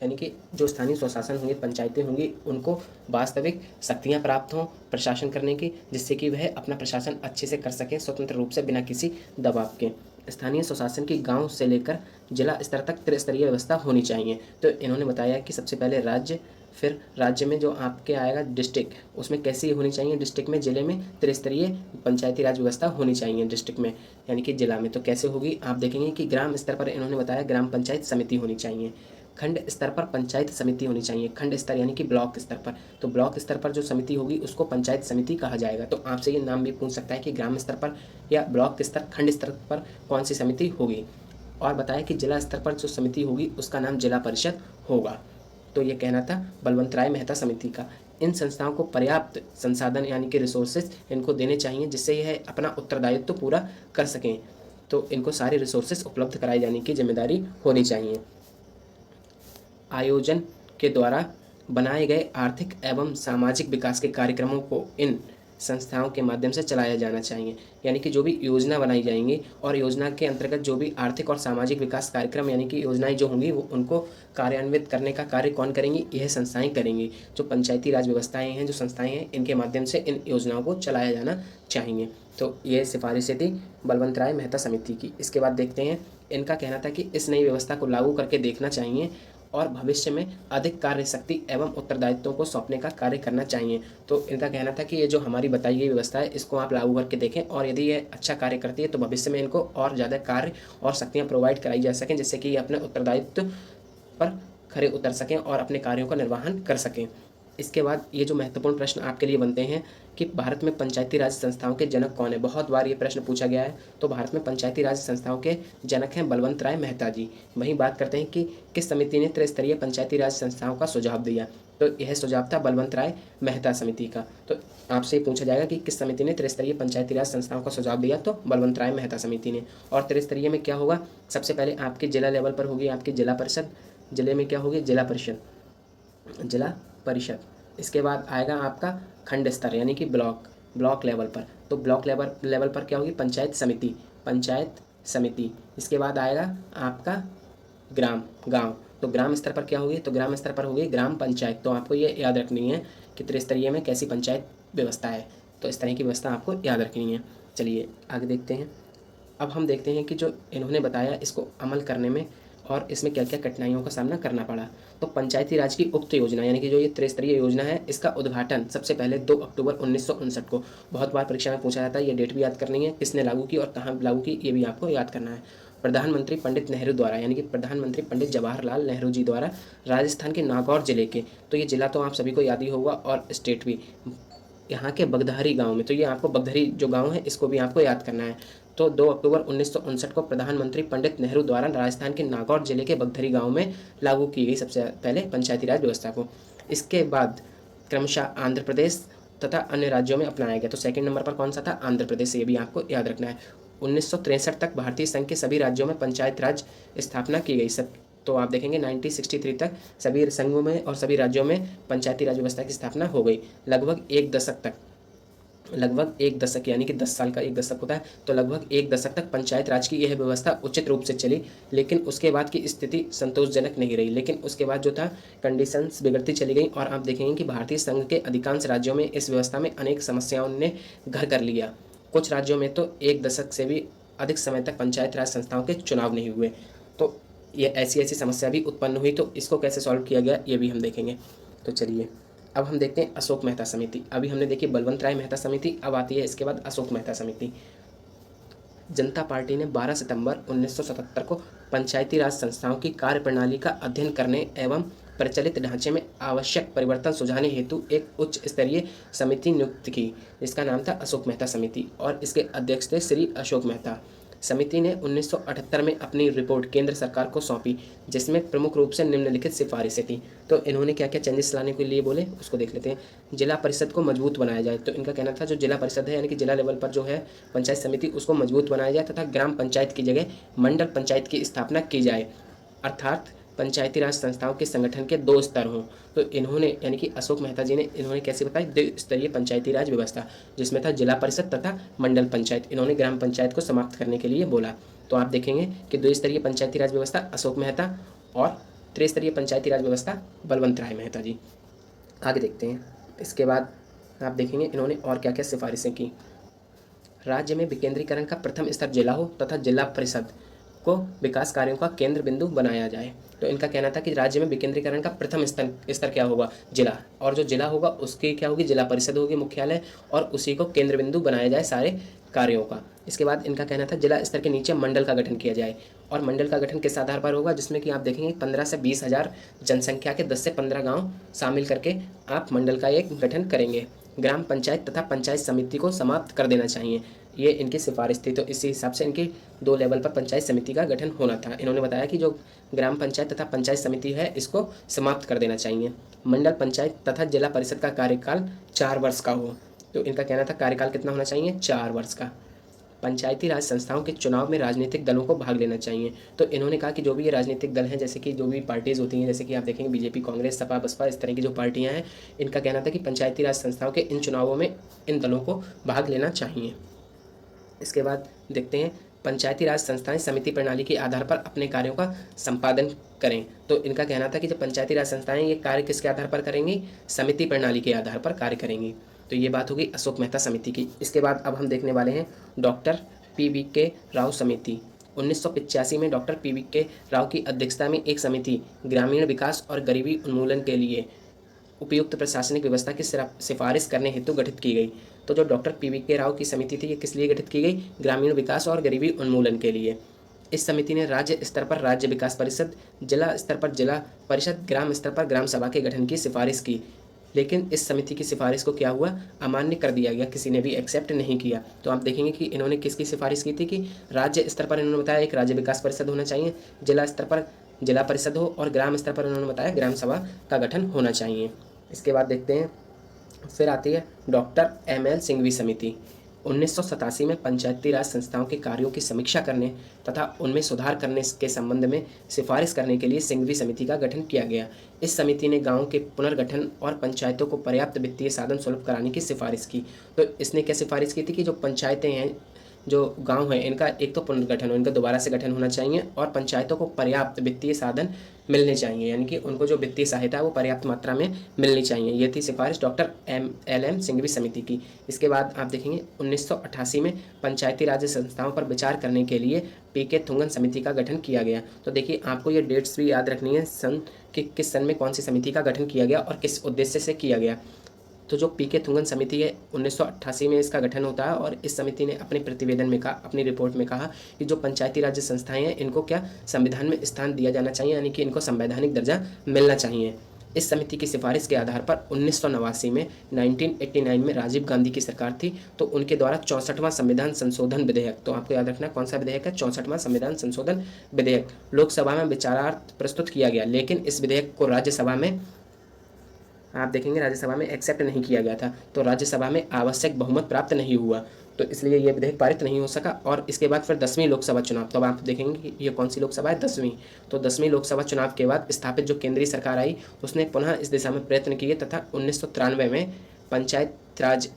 यानी कि जो स्थानीय स्वशासन होंगे, पंचायतें होंगी, उनको वास्तविक शक्तियाँ प्राप्त हों प्रशासन करने की, जिससे कि वह अपना प्रशासन अच्छे से कर सकें स्वतंत्र रूप से बिना किसी दबाव के। स्थानीय स्वशासन की गांव से लेकर जिला स्तर तक त्रिस्तरीय व्यवस्था होनी चाहिए। तो इन्होंने बताया कि सबसे पहले राज्य, फिर राज्य में जो आपके आएगा डिस्ट्रिक्ट, उसमें कैसी होनी चाहिए, डिस्ट्रिक्ट में, जिले में त्रिस्तरीय पंचायती राज व्यवस्था होनी चाहिए डिस्ट्रिक्ट में, यानी कि जिला में। तो कैसे होगी आप देखेंगे कि ग्राम स्तर पर इन्होंने बताया ग्राम पंचायत समिति होनी चाहिए, खंड स्तर पर पंचायत समिति होनी चाहिए, खंड स्तर यानी कि ब्लॉक स्तर पर, तो ब्लॉक स्तर पर जो समिति होगी उसको पंचायत समिति कहा जाएगा। तो आपसे ये नाम भी पूछ सकता है कि ग्राम स्तर पर या ब्लॉक स्तर, खंड स्तर पर कौन सी समिति होगी। और बताया कि जिला स्तर पर जो समिति होगी उसका नाम जिला परिषद होगा। तो ये कहना था बलवंत राय मेहता समिति का। इन संस्थाओं को पर्याप्त संसाधन यानी कि रिसोर्सेज इनको देने चाहिए, जिससे यह अपना उत्तरदायित्व तो पूरा कर सकें। तो इनको सारे रिसोर्सेज उपलब्ध कराए जाने की जिम्मेदारी होनी चाहिए। आयोजन के द्वारा बनाए गए आर्थिक एवं सामाजिक विकास के कार्यक्रमों को इन संस्थाओं के माध्यम से चलाया जाना चाहिए, यानी कि जो भी योजना बनाई जाएंगी और योजना के अंतर्गत जो भी आर्थिक और सामाजिक विकास कार्यक्रम यानी कि योजनाएं जो होंगी वो उनको कार्यान्वित करने का कार्य कौन करेंगी, यह संस्थाएं करेंगी। जो पंचायती राज व्यवस्थाएं हैं, जो संस्थाएं हैं, इनके माध्यम से इन योजनाओं को चलाया जाना चाहिए। तो ये सिफारिशें थी बलवंत राय मेहता समिति की। इसके बाद देखते हैं, इनका कहना था कि इस नई व्यवस्था को लागू करके देखना चाहिए और भविष्य में अधिक कार्य शक्ति एवं उत्तरदायित्वों को सौंपने का कार्य करना चाहिए। तो इनका कहना था कि ये जो हमारी बताई गई व्यवस्था है इसको आप लागू करके देखें, और यदि ये अच्छा कार्य करती है तो भविष्य में इनको और ज़्यादा कार्य और शक्तियाँ प्रोवाइड कराई जा सकें, जिससे कि ये अपने उत्तरदायित्व पर खरे उतर सकें और अपने कार्यों का निर्वहन कर सकें। इसके बाद ये जो महत्वपूर्ण प्रश्न आपके लिए बनते हैं कि भारत में पंचायती राज संस्थाओं के जनक कौन है। बहुत बार ये प्रश्न पूछा गया है। तो भारत में पंचायती राज संस्थाओं के जनक हैं बलवंत राय मेहता जी। वहीं बात करते हैं कि किस समिति ने त्रिस्तरीय पंचायती राज संस्थाओं का सुझाव दिया, तो यह सुझाव था बलवंत राय मेहता समिति का। तो आपसे पूछा जाएगा कि किस समिति ने त्रिस्तरीय पंचायती राज संस्थाओं का सुझाव दिया, तो बलवंत राय मेहता समिति ने। और त्रिस्तरीय में क्या होगा, सबसे पहले आपके जिला लेवल पर होगी आपकी जिला परिषद, जिले में क्या होगी जिला परिषद, जिला परिषद। इसके बाद आएगा आपका खंड स्तर यानी कि ब्लॉक लेवल पर, तो ब्लॉक लेवल पर क्या होगी पंचायत समिति। इसके बाद आएगा आपका गांव, तो ग्राम स्तर पर क्या होगी, तो ग्राम स्तर पर होगी ग्राम पंचायत। तो आपको ये याद रखनी है कि त्रिस्तरीय में कैसी पंचायत व्यवस्था है, तो इस तरह की व्यवस्था आपको याद रखनी है। चलिए आगे देखते हैं। अब हम देखते हैं कि जो इन्होंने बताया इसको अमल करने में और इसमें क्या क्या कठिनाइयों का सामना करना पड़ा। तो पंचायती राज की उक्त योजना यानी कि जो ये त्रिस्तरीय योजना है, इसका उद्घाटन सबसे पहले 2 अक्टूबर 1959 को, बहुत बार परीक्षा में पूछा जाता है, ये डेट भी याद करनी है, किसने लागू की और कहाँ लागू की, ये भी आपको याद करना है। प्रधानमंत्री पंडित नेहरू द्वारा यानी कि प्रधानमंत्री पंडित जवाहरलाल नेहरू जी द्वारा राजस्थान के नागौर जिले के, तो ये जिला तो आप सभी को याद ही होगा और स्टेट भी, यहाँ के बगधारी गांव में, तो ये आपको बगधारी जो गांव है इसको भी आपको याद करना है। तो 2 अक्टूबर 1959 को प्रधानमंत्री पंडित नेहरू द्वारा राजस्थान के नागौर जिले के बगधरी गांव में लागू की गई सबसे पहले पंचायती राज व्यवस्था को। इसके बाद क्रमशः आंध्र प्रदेश तथा अन्य राज्यों में अपनाया गया। तो सेकंड नंबर पर कौन सा था, आंध्र प्रदेश, ये भी आपको याद रखना है। 1963 तक भारतीय संघ के सभी राज्यों में पंचायत राज स्थापना की गई। सब तो आप देखेंगे 1963 तक सभी संघों में और सभी राज्यों में पंचायती राज व्यवस्था की स्थापना हो गई। लगभग एक दशक यानी कि 10 साल का एक दशक होता है, तो लगभग एक दशक तक पंचायत राज की यह व्यवस्था उचित रूप से चली, लेकिन उसके बाद की स्थिति संतोषजनक नहीं रही। लेकिन उसके बाद जो था कंडीशंस बिगड़ती चली गई और आप देखेंगे कि भारतीय संघ के अधिकांश राज्यों में इस व्यवस्था में अनेक समस्याओं ने घर कर लिया। कुछ राज्यों में तो एक दशक से भी अधिक समय तक पंचायत राज संस्थाओं के चुनाव नहीं हुए। तो ये ऐसी समस्या भी उत्पन्न हुई। तो इसको कैसे सॉल्व किया गया ये भी हम देखेंगे। तो चलिए अब हम देखते हैं अशोक मेहता समिति। अभी हमने देखी बलवंत राय मेहता समिति, अब आती है इसके बाद अशोक मेहता समिति। जनता पार्टी ने 12 सितंबर 1977 को पंचायती राज संस्थाओं की कार्यप्रणाली का अध्ययन करने एवं प्रचलित ढांचे में आवश्यक परिवर्तन सुझाने हेतु एक उच्च स्तरीय समिति नियुक्त की, जिसका नाम था अशोक मेहता समिति, और इसके अध्यक्ष थे श्री अशोक मेहता। समिति ने 1978 में अपनी रिपोर्ट केंद्र सरकार को सौंपी, जिसमें प्रमुख रूप से निम्नलिखित सिफारिशें थी। तो इन्होंने क्या क्या चेंजेस लाने के लिए बोले उसको देख लेते हैं। जिला परिषद को मजबूत बनाया जाए, तो इनका कहना था जो जिला परिषद है यानी कि जिला लेवल पर जो है पंचायत समिति उसको मजबूत बनाया जाए तथा ग्राम पंचायत की जगह मंडल पंचायत की स्थापना की जाए, अर्थात पंचायती राज संस्थाओं के संगठन के 2 स्तर हों। तो इन्होंने यानी कि अशोक मेहता जी ने इन्होंने कैसे बताई, 2 स्तरीय पंचायती राज व्यवस्था, जिसमें था जिला परिषद तथा मंडल पंचायत। इन्होंने ग्राम पंचायत को समाप्त करने के लिए बोला। तो आप देखेंगे कि 2 स्तरीय पंचायती राज व्यवस्था अशोक मेहता और त्रिस्तरीय पंचायती राज व्यवस्था बलवंत राय मेहता जी। आगे देखते हैं। इसके बाद आप देखेंगे इन्होंने और क्या क्या सिफारिशें की। राज्य में विकेंद्रीकरण का प्रथम स्तर जिला हो तथा जिला परिषद को विकास कार्यों का केंद्र बिंदु बनाया जाए। तो इनका कहना था कि राज्य में विकेंद्रीकरण का प्रथम स्तर क्या होगा, जिला, और जो जिला होगा उसकी क्या होगी, जिला परिषद होगी मुख्यालय, और उसी को केंद्र बिंदु बनाया जाए सारे कार्यों का। इसके बाद इनका कहना था जिला स्तर के नीचे मंडल का गठन किया जाए, और मंडल का गठन किस आधार पर होगा, जिसमें कि आप देखेंगे 15 से 20 हज़ार जनसंख्या के 10 से 15 गाँव शामिल करके आप मंडल का एक गठन करेंगे। ग्राम पंचायत तथा पंचायत समिति को समाप्त कर देना चाहिए, ये इनकी सिफारिश थी। तो इसी हिसाब से इनकी 2 लेवल पर पंचायत समिति का गठन होना था। इन्होंने बताया कि जो ग्राम पंचायत तथा पंचायत समिति है इसको समाप्त कर देना चाहिए। मंडल पंचायत तथा जिला परिषद का कार्यकाल 4 वर्ष का हो। तो इनका कहना था कार्यकाल कितना होना चाहिए, 4 वर्ष का। पंचायती राज संस्थाओं के चुनाव में राजनीतिक दलों को भाग लेना चाहिए। तो इन्होंने कहा कि जो भी ये राजनीतिक दल हैं, जैसे कि जो भी पार्टीज़ होती हैं, जैसे कि आप देखेंगे बीजेपी, कांग्रेस, सपा, बसपा, इस तरह की जो पार्टियां हैं, इनका कहना था कि पंचायती राज संस्थाओं के इन चुनावों में इन दलों को भाग लेना चाहिए। इसके बाद देखते हैं, पंचायती राज संस्थाएं समिति प्रणाली के आधार पर अपने कार्यों का संपादन करें। तो इनका कहना था कि जब पंचायती राज संस्थाएं ये कार्य किसके आधार पर करेंगी, समिति प्रणाली के आधार पर कार्य करेंगी। तो ये बात होगी अशोक मेहता समिति की। इसके बाद अब हम देखने वाले हैं डॉक्टर PVK राव समिति। 1985 में डॉक्टर PVK राव की अध्यक्षता में एक समिति ग्रामीण विकास और गरीबी उन्मूलन के लिए उपयुक्त प्रशासनिक व्यवस्था की सिफारिश करने हेतु गठित की गई। तो जो डॉक्टर PVK राव की समिति थी, ये किस लिए गठित की गई, ग्रामीण विकास और गरीबी उन्मूलन के लिए। इस समिति ने राज्य स्तर पर राज्य विकास परिषद, जिला स्तर पर जिला परिषद, ग्राम स्तर पर ग्राम सभा के गठन की सिफारिश की। लेकिन इस समिति की सिफारिश को क्या हुआ, अमान्य कर दिया गया, किसी ने भी एक्सेप्ट नहीं किया। तो आप देखेंगे कि इन्होंने किसकी सिफारिश की थी, कि राज्य स्तर पर इन्होंने बताया एक राज्य विकास परिषद होना चाहिए, जिला स्तर पर जिला परिषद हो, और ग्राम स्तर पर उन्होंने बताया ग्राम सभा का गठन होना चाहिए। इसके बाद देखते हैं, फिर आती है डॉक्टर ML सिंघवी समिति। 1987 में पंचायती राज संस्थाओं के कार्यों की समीक्षा करने तथा उनमें सुधार करने के संबंध में सिफारिश करने के लिए सिंघवी समिति का गठन किया गया। इस समिति ने गांवों के पुनर्गठन और पंचायतों को पर्याप्त वित्तीय साधन सुलभ कराने की सिफारिश की। तो इसने क्या सिफारिश की थी, कि जो पंचायतें हैं, जो गांव हैं, इनका एक तो पुनर्गठन हो, इनका दोबारा से गठन होना चाहिए, और पंचायतों को पर्याप्त वित्तीय साधन मिलने चाहिए, यानी कि उनको जो वित्तीय सहायता है वो पर्याप्त मात्रा में मिलनी चाहिए। ये थी सिफारिश डॉक्टर LM सिंघवी समिति की। इसके बाद आप देखेंगे 1988 में पंचायती राज संस्थाओं पर विचार करने के लिए PK थुंगन समिति का गठन किया गया। तो देखिए आपको ये डेट्स भी याद रखनी है, सन कि किस सन में कौन सी समिति का गठन किया गया और किस उद्देश्य से किया गया। तो जो PK थुंगन समिति है 1988 में इसका गठन होता है, और इस समिति ने अपने प्रतिवेदन में कहा, अपनी रिपोर्ट में कहा कि जो पंचायती राज्य संस्थाएं हैं इनको क्या संविधान में स्थान दिया जाना चाहिए, यानी कि इनको संवैधानिक दर्जा मिलना चाहिए। इस समिति की सिफारिश के आधार पर 1989 में 1989 में राजीव गांधी की सरकार थी, तो उनके द्वारा 64वां संविधान संशोधन विधेयक, तो आपको याद रखना कौन सा विधेयक है, 64वां संविधान संशोधन विधेयक लोकसभा में विचारार्थ प्रस्तुत किया गया। लेकिन इस विधेयक को राज्यसभा में आप देखेंगे राज्यसभा में एक्सेप्ट नहीं किया गया था, तो राज्यसभा में आवश्यक बहुमत प्राप्त नहीं हुआ, तो इसलिए ये विधेयक पारित नहीं हो सका। और इसके बाद फिर 10वीं लोकसभा चुनाव, तो अब आप देखेंगे कि ये कौन सी लोकसभा है, 10वीं। तो 10वीं लोकसभा चुनाव के बाद स्थापित जो केंद्रीय सरकार आई, उसने पुनः इस दिशा में प्रयत्न किए तथा 1993 में पंचायत राज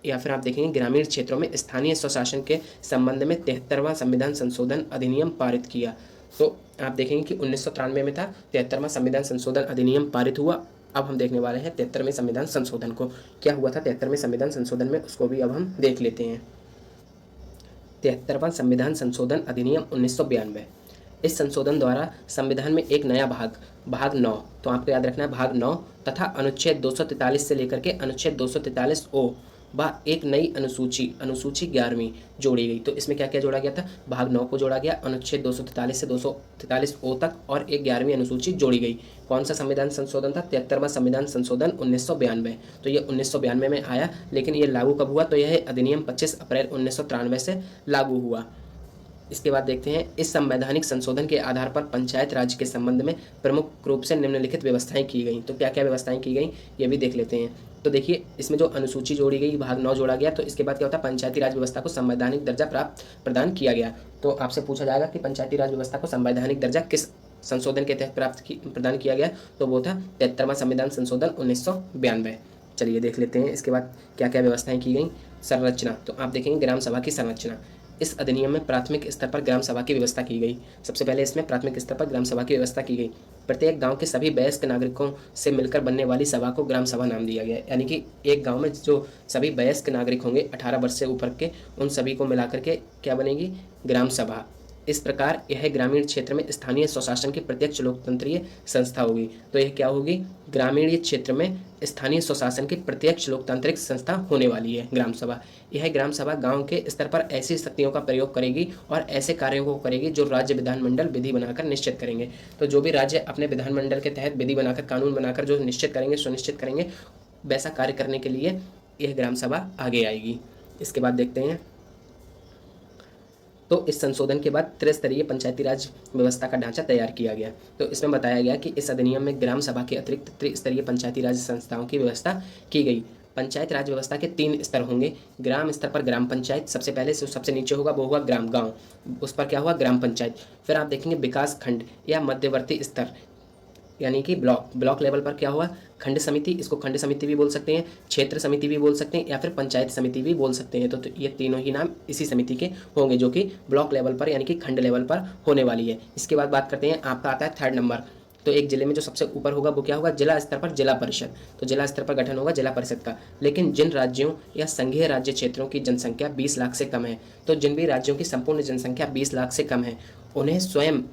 या फिर आप देखेंगे ग्रामीण क्षेत्रों में स्थानीय स्वशासन के संबंध में 73वां संविधान संशोधन अधिनियम पारित किया। तो आप देखेंगे कि 1993 में था, 73वां संविधान संशोधन अधिनियम पारित हुआ। अब हम देखने वाले हैं 73वें संविधान संशोधन को, क्या हुआ था 73वें संविधान संशोधन में, उसको भी अब हम देख लेते हैं। 73वां संविधान संशोधन अधिनियम 1992। इस संशोधन द्वारा संविधान में एक नया भाग 9, तो आपको याद रखना है भाग 9 तथा अनुच्छेद 243 से लेकर के अनुच्छेद 243O व एक नई अनुसूची 11वीं जोड़ी गई। तो इसमें क्या क्या जोड़ा गया था, भाग 9 को जोड़ा गया, अनुच्छेद 243 से 243O तक, और एक 11वीं अनुसूची जोड़ी गई। कौन सा संविधान संशोधन था, 73वां संविधान संशोधन 1992। तो ये 1992 में आया, लेकिन ये लागू कब हुआ, तो यह अधिनियम 25 अप्रैल 1993 से लागू हुआ। इसके बाद देखते हैं, इस संवैधानिक संशोधन के आधार पर पंचायत राज के संबंध में प्रमुख रूप से निम्नलिखित व्यवस्थाएं की गई। तो क्या क्या व्यवस्थाएं की गई ये भी देख लेते हैं। तो देखिए इसमें जो अनुसूची जोड़ी गई, भाग 9 जोड़ा गया, तो इसके बाद क्या होता है, पंचायती राज व्यवस्था को संवैधानिक दर्जा प्रदान किया गया। तो आपसे पूछा जाएगा कि पंचायती राज व्यवस्था को संवैधानिक दर्जा किस संशोधन के तहत प्रदान किया गया, तो वो था 73वां संविधान संशोधन 1992। चलिए देख लेते हैं इसके बाद क्या क्या व्यवस्थाएं की गई। संरचना, तो आप देखेंगे ग्राम सभा की संरचना। इस अधिनियम में प्राथमिक स्तर पर ग्राम सभा की व्यवस्था की गई। सबसे पहले इसमें प्राथमिक स्तर पर ग्राम सभा की व्यवस्था की गई। प्रत्येक गांव के सभी वयस्क नागरिकों से मिलकर बनने वाली सभा को ग्राम सभा नाम दिया गया है। यानी कि एक गांव में जो सभी वयस्क नागरिक होंगे 18 वर्ष से ऊपर के, उन सभी को मिलाकर के क्या बनेगी, ग्राम सभा। इस प्रकार यह ग्रामीण क्षेत्र में स्थानीय स्वशासन की प्रत्यक्ष लोकतंत्रीय संस्था होगी। तो यह क्या होगी, ग्रामीण क्षेत्र में स्थानीय स्वशासन की प्रत्यक्ष लोकतांत्रिक संस्था होने वाली है ग्राम सभा। यह ग्राम सभा गांव के स्तर पर ऐसी शक्तियों का प्रयोग करेगी और ऐसे कार्यों को करेगी जो राज्य विधानमंडल विधि बनाकर निश्चित करेंगे। तो जो भी राज्य अपने विधानमंडल के तहत विधि बनाकर, कानून बनाकर जो निश्चित करेंगे, सुनिश्चित करेंगे, वैसा कार्य करने के लिए यह ग्राम सभा आगे आएगी। इसके बाद देखते हैं, तो इस संशोधन के बाद त्रिस्तरीय पंचायती राज व्यवस्था का ढांचा तैयार किया गया। तो इसमें बताया गया कि इस अधिनियम में ग्राम सभा के अतिरिक्त त्रिस्तरीय पंचायती राज संस्थाओं की व्यवस्था की गई। पंचायत राज व्यवस्था के 3 स्तर होंगे। ग्राम स्तर पर ग्राम पंचायत सबसे पहले से सबसे नीचे होगा, वो होगा ग्राम गांव, उस पर क्या हुआ, ग्राम पंचायत। फिर आप देखेंगे विकास खंड या मध्यवर्ती स्तर यानी कि ब्लॉक लेवल पर क्या हुआ, खंड समिति, इसको खंड समिति भी बोल सकते हैं, क्षेत्र समिति भी बोल सकते हैं, या फिर पंचायत समिति भी बोल सकते हैं। तो ये तीनों ही नाम इसी समिति के होंगे जो कि ब्लॉक लेवल पर यानी कि खंड लेवल पर होने वाली है। इसके बाद बात करते हैं, आपका आता है 3rd नंबर। तो एक जिले में जो सबसे ऊपर होगा वो क्या होगा, जिला स्तर पर जिला परिषद। तो जिला स्तर पर गठन होगा जिला परिषद का। लेकिन जिन राज्यों या संघीय राज्य क्षेत्रों की जनसंख्या 20 लाख से कम है, तो जिन भी राज्यों की संपूर्ण जनसंख्या 20 लाख से कम है, उन्हें स्वयं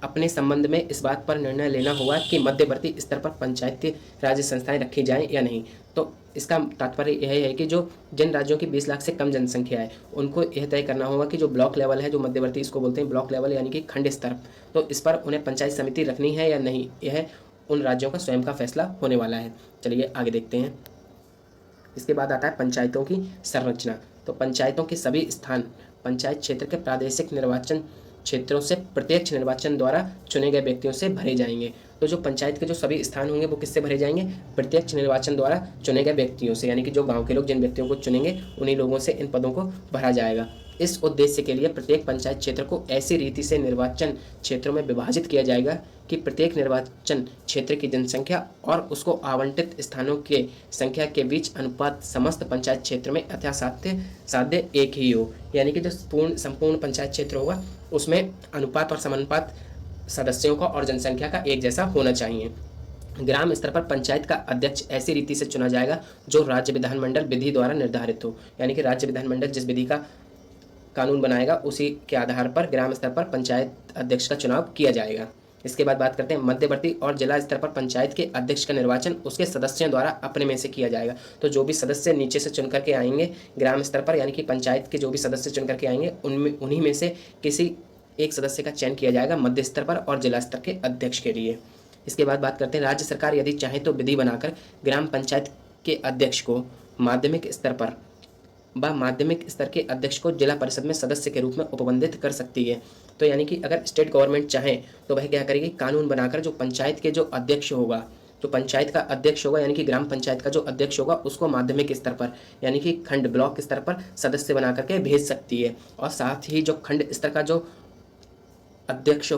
अपने संबंध में इस बात पर निर्णय लेना होगा कि मध्यवर्ती स्तर पर पंचायती राज संस्थाएं रखी जाएं या नहीं। तो इसका तात्पर्य यह है कि जो जिन राज्यों की 20 लाख से कम जनसंख्या है, उनको यह तय करना होगा कि जो ब्लॉक लेवल है, जो मध्यवर्ती, इसको बोलते हैं ब्लॉक लेवल यानी कि खंड स्तर, तो इस पर उन्हें पंचायत समिति रखनी है या नहीं, यह उन राज्यों का स्वयं का फैसला होने वाला है। चलिए आगे देखते हैं। इसके बाद आता है पंचायतों की संरचना। तो पंचायतों के सभी स्थान पंचायत क्षेत्र के प्रादेशिक निर्वाचन क्षेत्रों से प्रत्यक्ष निर्वाचन द्वारा चुने गए व्यक्तियों से भरे जाएंगे। तो जो पंचायत के जो सभी स्थान होंगे वो किससे भरे जाएंगे, प्रत्यक्ष निर्वाचन द्वारा चुने गए व्यक्तियों से, यानी कि जो गांव के लोग जिन व्यक्तियों को चुनेंगे उन्हीं लोगों से इन पदों को भरा जाएगा। इस उद्देश्य के लिए प्रत्येक पंचायत क्षेत्र को ऐसी रीति से निर्वाचन क्षेत्रों में विभाजित किया जाएगा कि प्रत्येक निर्वाचन क्षेत्र की जनसंख्या और उसको आवंटित स्थानों के संख्या के बीच अनुपात समस्त पंचायत क्षेत्र में साध्य एक ही हो। यानी कि जो संपूर्ण पंचायत क्षेत्र होगा उसमें अनुपात और समानुपात सदस्यों का और जनसंख्या का एक जैसा होना चाहिए। ग्राम स्तर पर पंचायत का अध्यक्ष ऐसी रीति से चुना जाएगा जो राज्य विधानमंडल विधि द्वारा निर्धारित हो। यानी कि राज्य विधानमंडल जिस विधि का कानून बनाएगा उसी के आधार पर ग्राम स्तर पर पंचायत अध्यक्ष का चुनाव किया जाएगा। इसके बाद बात करते हैं मध्यवर्ती और जिला स्तर पर पंचायत के अध्यक्ष का निर्वाचन उसके सदस्यों द्वारा अपने में से किया जाएगा। तो जो भी सदस्य नीचे से चुन करके आएंगे ग्राम स्तर पर, यानी कि पंचायत के जो भी सदस्य चुन करके आएंगे उन्हीं में से किसी एक सदस्य का चयन किया जाएगा मध्य स्तर पर और जिला स्तर के अध्यक्ष के लिए। इसके बाद बात करते हैं राज्य सरकार यदि चाहे तो विधि बनाकर ग्राम पंचायत के अध्यक्ष को माध्यमिक स्तर के अध्यक्ष को जिला परिषद में सदस्य के रूप में उपबंधित कर सकती है। तो यानी कि अगर स्टेट गवर्नमेंट चाहे तो वह क्या करेगी, कानून बनाकर जो पंचायत के जो अध्यक्ष होगा, जो पंचायत का अध्यक्ष होगा यानी कि ग्राम पंचायत का जो अध्यक्ष होगा उसको माध्यमिक स्तर पर यानी कि खंड ब्लॉक स्तर पर सदस्य बना करके भेज सकती है। और साथ ही जो खंड स्तर का जो अध्यक्ष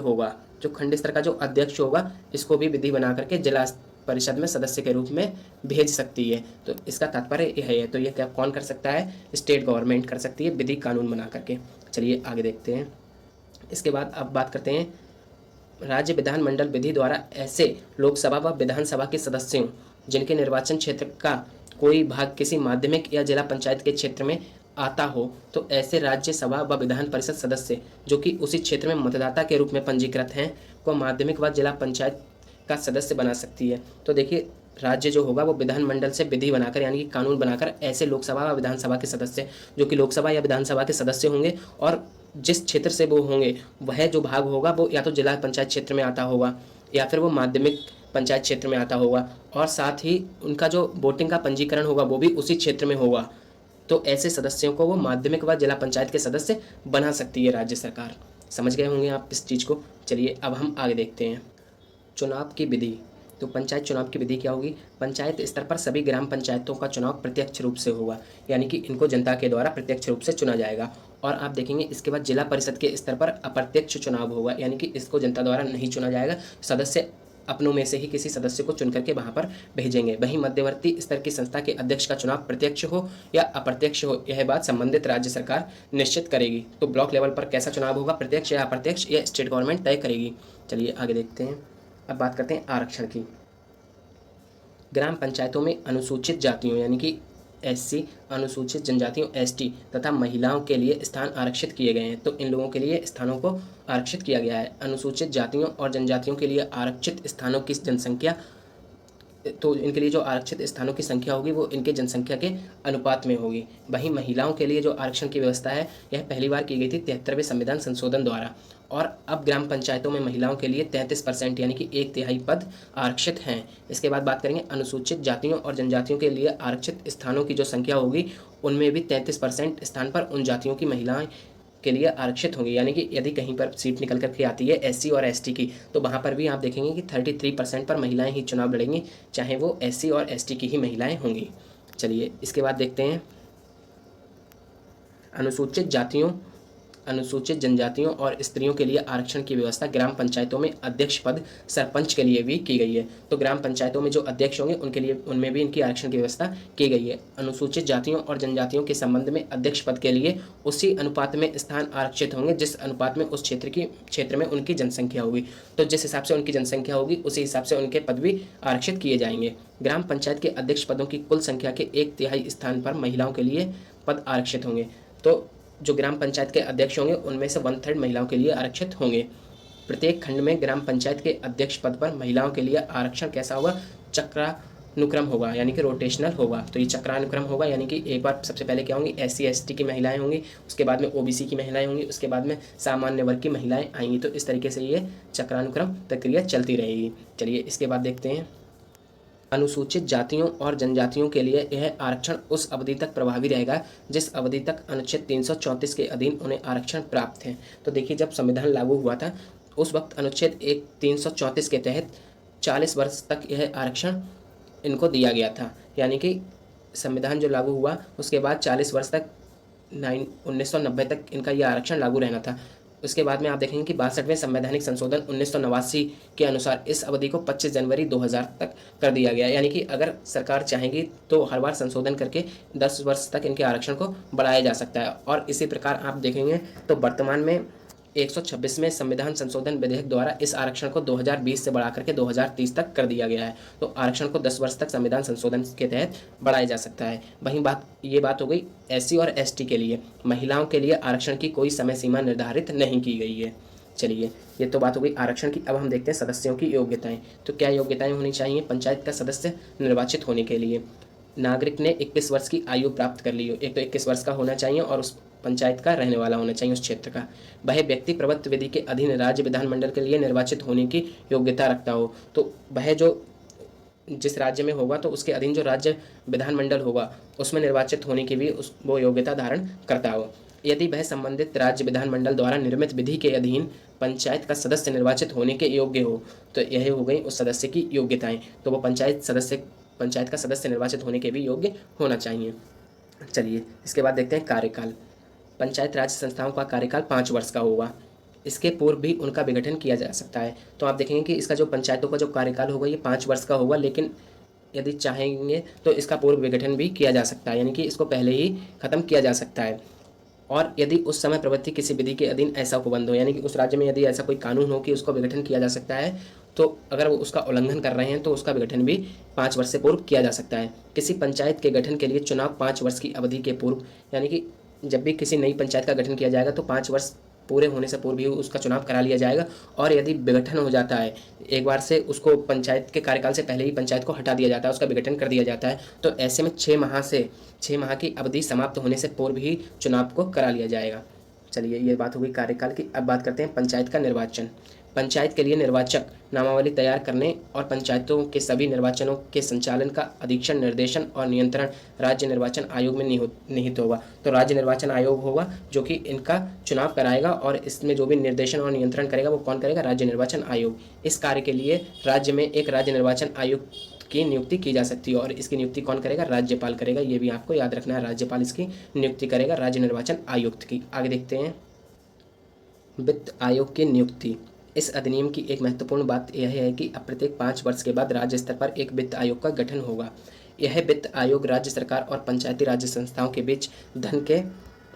होगा इसको भी विधि बना करके जिला परिषद में सदस्य के रूप में भेज सकती है। तो इसका तात्पर्य यह है। तो यह क्या कौन कर सकता है, स्टेट गवर्नमेंट कर सकती है विधि कानून बना करके। चलिए आगे देखते हैं। इसके बाद अब बात करते हैं राज्य विधानमंडल विधि द्वारा ऐसे लोकसभा व विधानसभा के सदस्यों जिनके निर्वाचन क्षेत्र का कोई भाग किसी माध्यमिक या जिला पंचायत के क्षेत्र में आता हो, तो ऐसे राज्यसभा व विधान परिषद सदस्य जो कि उसी क्षेत्र में मतदाता के रूप में पंजीकृत हैं को माध्यमिक व जिला पंचायत का सदस्य बना सकती है। तो देखिए राज्य जो होगा वो विधानमंडल से विधि बनाकर यानी कि कानून बनाकर ऐसे लोकसभा व विधानसभा के सदस्य जो कि लोकसभा या विधानसभा के सदस्य होंगे और जिस क्षेत्र से वो होंगे वह जो भाग होगा वो या तो जिला पंचायत क्षेत्र में आता होगा या फिर वो माध्यमिक पंचायत क्षेत्र में आता होगा, और साथ ही उनका जो वोटिंग का पंजीकरण होगा वो भी उसी क्षेत्र में होगा। तो ऐसे सदस्यों को वो माध्यमिक व जिला पंचायत के सदस्य बना सकती है राज्य सरकार। समझ गए होंगे आप इस चीज़ को। चलिए अब हम आगे देखते हैं चुनाव की विधि। तो पंचायत चुनाव की विधि क्या होगी, पंचायत स्तर पर सभी ग्राम पंचायतों का चुनाव प्रत्यक्ष रूप से होगा, यानी कि इनको जनता के द्वारा प्रत्यक्ष रूप से चुना जाएगा। और आप देखेंगे इसके बाद जिला परिषद के स्तर पर अप्रत्यक्ष चुनाव होगा, यानी कि इसको जनता द्वारा नहीं चुना जाएगा, सदस्य अपनों में से ही किसी सदस्य को चुन करके वहां पर भेजेंगे। वहीं मध्यवर्ती स्तर की संस्था के अध्यक्ष का चुनाव प्रत्यक्ष हो या अप्रत्यक्ष हो, यह बात संबंधित राज्य सरकार निश्चित करेगी। तो ब्लॉक लेवल पर कैसा चुनाव होगा, प्रत्यक्ष या अप्रत्यक्ष, यह स्टेट गवर्नमेंट तय करेगी। चलिए आगे देखते हैं। अब बात करते हैं आरक्षण की। ग्राम पंचायतों में अनुसूचित जातियों यानी कि एससी, अनुसूचित जनजातियों एसटी तथा महिलाओं के लिए स्थान आरक्षित किए गए हैं। तो इन लोगों के लिए स्थानों को आरक्षित किया गया है। अनुसूचित जातियों और जनजातियों के लिए आरक्षित स्थानों की जनसंख्या, तो इनके लिए जो आरक्षित स्थानों की संख्या होगी वो इनके जनसंख्या के अनुपात में होगी। वहीं महिलाओं के लिए जो आरक्षण की व्यवस्था है यह पहली बार की गई थी 73वें संविधान संशोधन द्वारा, और अब ग्राम पंचायतों में महिलाओं के लिए 33% यानी कि 1/3 पद आरक्षित हैं। इसके बाद बात करेंगे अनुसूचित जातियों और जनजातियों के लिए आरक्षित स्थानों की जो संख्या होगी उनमें भी 33% स्थान पर उन जातियों की महिलाएं के लिए आरक्षित होंगी। यानी कि यदि कहीं पर सीट निकल करके आती है एससी और एसटी की, तो वहाँ पर भी आप देखेंगे कि 33% पर महिलाएं ही चुनाव लड़ेंगी, चाहे वो एससी और एसटी की ही महिलाएं होंगी। चलिए इसके बाद देखते हैं अनुसूचित जातियों, अनुसूचित जनजातियों और स्त्रियों के लिए आरक्षण की व्यवस्था ग्राम पंचायतों में अध्यक्ष पद सरपंच के लिए भी की गई है। तो ग्राम पंचायतों में जो अध्यक्ष होंगे उनके लिए, उनमें भी इनकी आरक्षण की व्यवस्था की गई है। अनुसूचित जातियों और जनजातियों के संबंध में अध्यक्ष पद के लिए उसी अनुपात में स्थान आरक्षित होंगे जिस अनुपात में उस क्षेत्र में उनकी जनसंख्या होगी। तो जिस हिसाब से उनकी जनसंख्या होगी उसी हिसाब से उनके पद भी आरक्षित किए जाएंगे। ग्राम पंचायत के अध्यक्ष पदों की कुल संख्या के 1/3 स्थान पर महिलाओं के लिए पद आरक्षित होंगे। तो जो ग्राम पंचायत के अध्यक्ष होंगे उनमें से 1/3 महिलाओं के लिए आरक्षित होंगे। प्रत्येक खंड में ग्राम पंचायत के अध्यक्ष पद पर महिलाओं के लिए आरक्षण कैसा होगा? चक्रानुक्रम होगा, यानी कि रोटेशनल होगा। तो ये चक्रानुक्रम होगा, यानी कि एक बार सबसे पहले क्या होंगी, एससी एसटी की महिलाएं होंगी, उसके बाद में ओबीसी की महिलाएं होंगी, उसके बाद में सामान्य वर्ग की महिलाएं आएंगी। तो इस तरीके से ये चक्रानुक्रम प्रक्रिया चलती रहेगी। चलिए इसके बाद देखते हैं अनुसूचित जातियों और जनजातियों के लिए यह आरक्षण उस अवधि तक प्रभावी रहेगा जिस अवधि तक अनुच्छेद 334 के अधीन उन्हें आरक्षण प्राप्त है। तो देखिए जब संविधान लागू हुआ था उस वक्त अनुच्छेद 334 के तहत 40 वर्ष तक यह आरक्षण इनको दिया गया था। यानी कि संविधान जो लागू हुआ उसके बाद 40 वर्ष तक 1990 तक इनका यह आरक्षण लागू रहना था। उसके बाद में आप देखेंगे कि 62वें संवैधानिक संशोधन 1989 के अनुसार इस अवधि को 25 जनवरी 2000 तक कर दिया गया। यानी कि अगर सरकार चाहेगी तो हर बार संशोधन करके 10 वर्ष तक इनके आरक्षण को बढ़ाया जा सकता है। और इसी प्रकार आप देखेंगे तो वर्तमान में 126वें संविधान संशोधन विधेयक द्वारा इस आरक्षण को 2020 से बढ़ा करके 2030 तक कर दिया गया है। तो आरक्षण को 10 वर्ष तक संविधान संशोधन के तहत बढ़ाया जा सकता है। वहीं ये बात हो गई एससी और एसटी के लिए। महिलाओं के लिए आरक्षण की कोई समय सीमा निर्धारित नहीं की गई है। चलिए ये तो बात हो गई आरक्षण की। अब हम देखते हैं सदस्यों की योग्यताएं। तो क्या योग्यताएं होनी चाहिए पंचायत का सदस्य निर्वाचित होने के लिए? नागरिक ने 21 वर्ष की आयु प्राप्त कर ली हो, एक तो 21 वर्ष का होना चाहिए और उस पंचायत का रहने वाला होना चाहिए, उस क्षेत्र का। वह व्यक्ति प्रवर्तन विधि के अधीन राज्य विधानमंडल के लिए निर्वाचित होने की योग्यता रखता हो। तो वह जो जिस राज्य में होगा तो उसके अधीन जो राज्य विधानमंडल होगा उसमें निर्वाचित होने की भी वो योग्यता धारण करता हो। यदि वह संबंधित राज्य विधानमंडल द्वारा निर्मित विधि के अधीन पंचायत का सदस्य निर्वाचित होने के योग्य हो, तो यह हो गई उस सदस्य की योग्यताएं। तो वो पंचायत का सदस्य निर्वाचित होने के भी योग्य होना चाहिए। चलिए इसके बाद देखते हैं कार्यकाल। पंचायत राज संस्थाओं का कार्यकाल 5 वर्ष का होगा। इसके पूर्व भी उनका विघटन किया जा सकता है। तो आप देखेंगे कि इसका जो पंचायतों का जो कार्यकाल होगा ये 5 वर्ष का होगा, लेकिन यदि चाहेंगे तो इसका पूर्व विघटन भी किया जा सकता है, यानी कि इसको पहले ही खत्म किया जा सकता है। और यदि उस समय प्रवृत्ति किसी विधि के अधीन ऐसा उपबंध हो, यानी कि उस राज्य में यदि ऐसा कोई कानून हो कि उसको विघटन किया जा सकता है, तो अगर वो उसका उल्लंघन कर रहे हैं तो उसका विघटन भी 5 वर्ष से पूर्व किया जा सकता है। किसी पंचायत के गठन के लिए चुनाव 5 वर्ष की अवधि के पूर्व, यानी कि जब भी किसी नई पंचायत का गठन किया जाएगा तो 5 वर्ष पूरे होने से पूर्व ही उसका चुनाव करा लिया जाएगा। और यदि विघटन हो जाता है एक बार से, उसको पंचायत के कार्यकाल से पहले ही पंचायत को हटा दिया जाता है, उसका विघटन कर दिया जाता है, तो ऐसे में 6 माह की अवधि समाप्त होने से पूर्व ही चुनाव को करा लिया जाएगा। चलिए ये बात हो गई कार्यकाल की। अब बात करते हैं पंचायत का निर्वाचन। पंचायत के लिए निर्वाचक नामावली तैयार करने और पंचायतों के सभी निर्वाचनों के संचालन का अधीक्षण, निर्देशन और नियंत्रण राज्य निर्वाचन आयोग में निहित होगा। तो राज्य निर्वाचन आयोग होगा जो कि इनका चुनाव कराएगा, और इसमें जो भी निर्देशन और नियंत्रण करेगा वो कौन करेगा? राज्य निर्वाचन आयोग। इस कार्य के लिए राज्य में एक राज्य निर्वाचन आयोग की नियुक्ति की जा सकती है, और इसकी नियुक्ति कौन करेगा? राज्यपाल करेगा। ये भी आपको याद रखना है, राज्यपाल इसकी नियुक्ति करेगा राज्य निर्वाचन आयुक्त की। आगे देखते हैं वित्त आयोग की नियुक्ति। इस अधिनियम की एक महत्वपूर्ण बात यह है कि अब प्रत्येक 5 वर्ष के बाद राज्य स्तर पर एक वित्त आयोग का गठन होगा। यह वित्त आयोग राज्य सरकार और पंचायती राज्य संस्थाओं के बीच धन के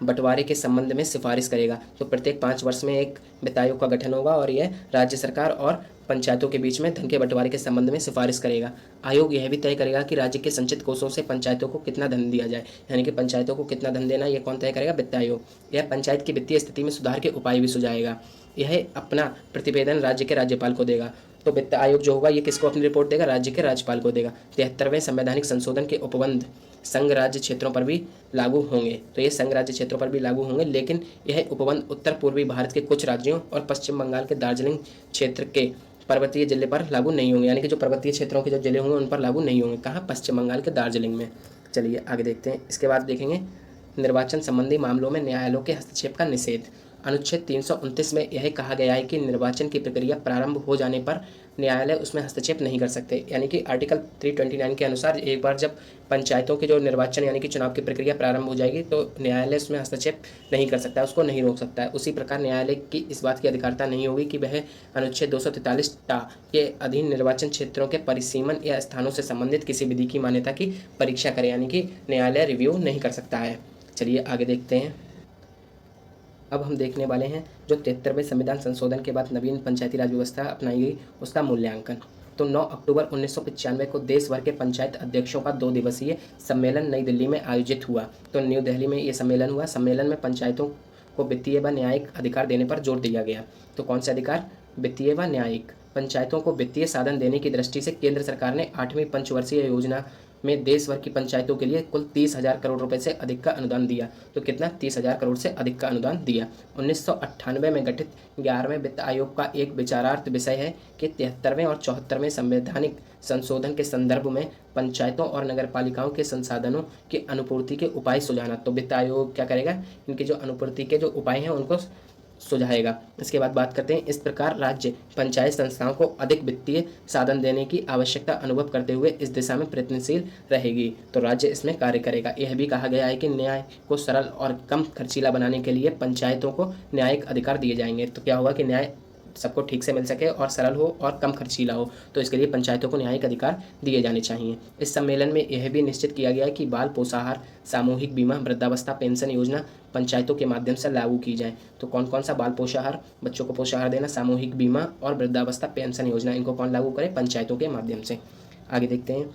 बंटवारे के संबंध में सिफारिश करेगा। तो प्रत्येक 5 वर्ष में एक वित्त आयोग का गठन होगा और यह राज्य सरकार और पंचायतों के बीच में धन के बंटवारे के संबंध में सिफारिश करेगा। आयोग यह भी तय करेगा कि राज्य के संचित कोषों से पंचायतों को कितना धन दिया जाए, यानी कि पंचायतों को कितना धन देना, यह कौन तय करेगा? वित्त आयोग। यह पंचायत की वित्तीय स्थिति में सुधार के उपाय भी सुझाएगा। यह अपना प्रतिवेदन राज्य के राज्यपाल को देगा। तो वित्त आयोग जो होगा ये किसको अपनी रिपोर्ट देगा? राज्य के राज्यपाल को देगा। 73वें संवैधानिक संशोधन के उपबंध संघ राज्य क्षेत्रों पर भी लागू होंगे। तो ये संघ राज्य क्षेत्रों पर भी लागू होंगे, लेकिन यह उपबंध उत्तर पूर्वी भारत के कुछ राज्यों और पश्चिम बंगाल के दार्जिलिंग क्षेत्र के पर्वतीय जिले पर लागू नहीं होंगे, यानी कि जो पर्वतीय क्षेत्रों के जो जिले होंगे उन पर लागू नहीं होंगे। कहाँ? पश्चिम बंगाल के दार्जिलिंग में। चलिए आगे देखते हैं। इसके बाद देखेंगे निर्वाचन संबंधी मामलों में न्यायालयों के हस्तक्षेप का निषेध। अनुच्छेद 329 में यह कहा गया है कि निर्वाचन की प्रक्रिया प्रारंभ हो जाने पर न्यायालय उसमें हस्तक्षेप नहीं कर सकते, यानी कि आर्टिकल 329 के अनुसार एक बार जब पंचायतों के जो निर्वाचन यानी कि चुनाव की प्रक्रिया प्रारंभ हो जाएगी तो न्यायालय उसमें हस्तक्षेप नहीं कर सकता है, उसको नहीं रोक सकता है। उसी प्रकार न्यायालय की इस बात की अधिकारिता नहीं होगी कि वह अनुच्छेद 243 के अधीन निर्वाचन क्षेत्रों के परिसीमन या स्थानों से संबंधित किसी विधि की मान्यता की परीक्षा करे, यानी कि न्यायालय रिव्यू नहीं कर सकता है। चलिए आगे देखते हैं। अब हम देखने वाले हैं जो 73वें संविधान संशोधन के बाद नवीन पंचायती राज व्यवस्था अपनाई गई उसका मूल्यांकन। तो 9 अक्टूबर 1995 को देश भर के पंचायत अध्यक्षों का 2 दिवसीय सम्मेलन नई दिल्ली में आयोजित हुआ। तो न्यू दिल्ली में ये सम्मेलन हुआ। सम्मेलन में पंचायतों को वित्तीय व न्यायिक अधिकार देने पर जोर दिया गया। तो कौन से अधिकार? वित्तीय व न्यायिक। पंचायतों को वित्तीय साधन देने की दृष्टि से केंद्र सरकार ने 8वीं पंचवर्षीय योजना में देश भर की पंचायतों के लिए कुल 30,000 करोड़ रुपए से अधिक का अनुदान दिया। तो कितना? 30,000 करोड़ से अधिक का अनुदान दिया। 1998 में गठित 11वें वित्त आयोग का एक विचारार्थ विषय है कि 73वें और 74वें संवैधानिक संशोधन के संदर्भ में पंचायतों और नगरपालिकाओं के संसाधनों की अनुपूर्ति के उपाय सुझाना। तो वित्त आयोग क्या करेगा? इनकी जो अनुपूर्ति के जो उपाय हैं उनको सुझाएगा। इसके बाद बात करते हैं। इस प्रकार राज्य पंचायत संस्थाओं को अधिक वित्तीय साधन देने की आवश्यकता अनुभव करते हुए इस दिशा में प्रयत्नशील रहेगी। तो राज्य इसमें कार्य करेगा। यह भी कहा गया है कि न्याय को सरल और कम खर्चीला बनाने के लिए पंचायतों को न्यायिक अधिकार दिए जाएंगे। तो क्या होगा कि न्याय सबको ठीक से मिल सके और सरल हो और कम खर्चीला हो, तो इसके लिए पंचायतों को न्यायिक अधिकार दिए जाने चाहिए। इस सम्मेलन में यह भी निश्चित किया गया है कि बाल पोषाहार, सामूहिक बीमा, वृद्धावस्था पेंशन योजना पंचायतों के माध्यम से लागू की जाए। तो कौन कौन सा? बाल पोषाहार, बच्चों को पोषाहार देना, सामूहिक बीमा और वृद्धावस्था पेंशन योजना, इनको कौन लागू करे? पंचायतों के माध्यम से। आगे देखते हैं।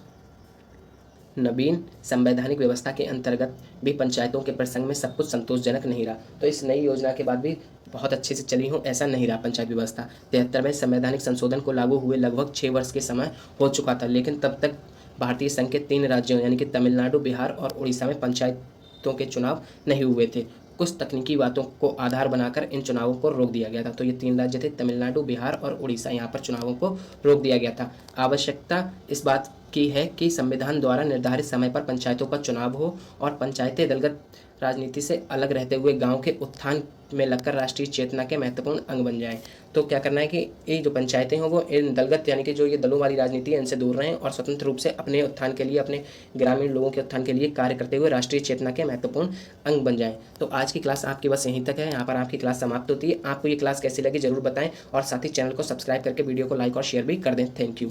नवीन संवैधानिक व्यवस्था के अंतर्गत भी पंचायतों के प्रसंग में सब कुछ संतोषजनक नहीं रहा। तो इस नई योजना के बाद भी बहुत अच्छे से चली हूँ ऐसा नहीं रहा पंचायत व्यवस्था। 73वें संवैधानिक संशोधन को लागू हुए लगभग 6 वर्ष के समय हो चुका था, लेकिन तब तक भारतीय संघ के 3 राज्यों यानी कि तमिलनाडु, बिहार और उड़ीसा में पंचायतों के चुनाव नहीं हुए थे। कुछ तकनीकी बातों को आधार बनाकर इन चुनावों को रोक दिया गया था। तो ये 3 राज्य थे, तमिलनाडु, बिहार और उड़ीसा, यहाँ पर चुनावों को रोक दिया गया था। आवश्यकता इस बात की है कि संविधान द्वारा निर्धारित समय पर पंचायतों का चुनाव हो और पंचायतें दलगत राजनीति से अलग रहते हुए गांव के उत्थान में लगकर राष्ट्रीय चेतना के महत्वपूर्ण अंग बन जाएं। तो क्या करना है कि ये जो पंचायतें हों वो इन दलगत यानी कि जो ये दलों वाली राजनीति है इनसे दूर रहें और स्वतंत्र रूप से अपने उत्थान के लिए, अपने ग्रामीण लोगों के उत्थान के लिए कार्य करते हुए राष्ट्रीय चेतना के महत्वपूर्ण अंग बन जाएं। तो आज की क्लास आपकी बस यहीं तक है। यहाँ पर आपकी क्लास समाप्त होती है। आपको ये क्लास कैसी लगी जरूर बताएं और साथ ही चैनल को सब्सक्राइब करके वीडियो को लाइक और शेयर भी कर दें। Thank you.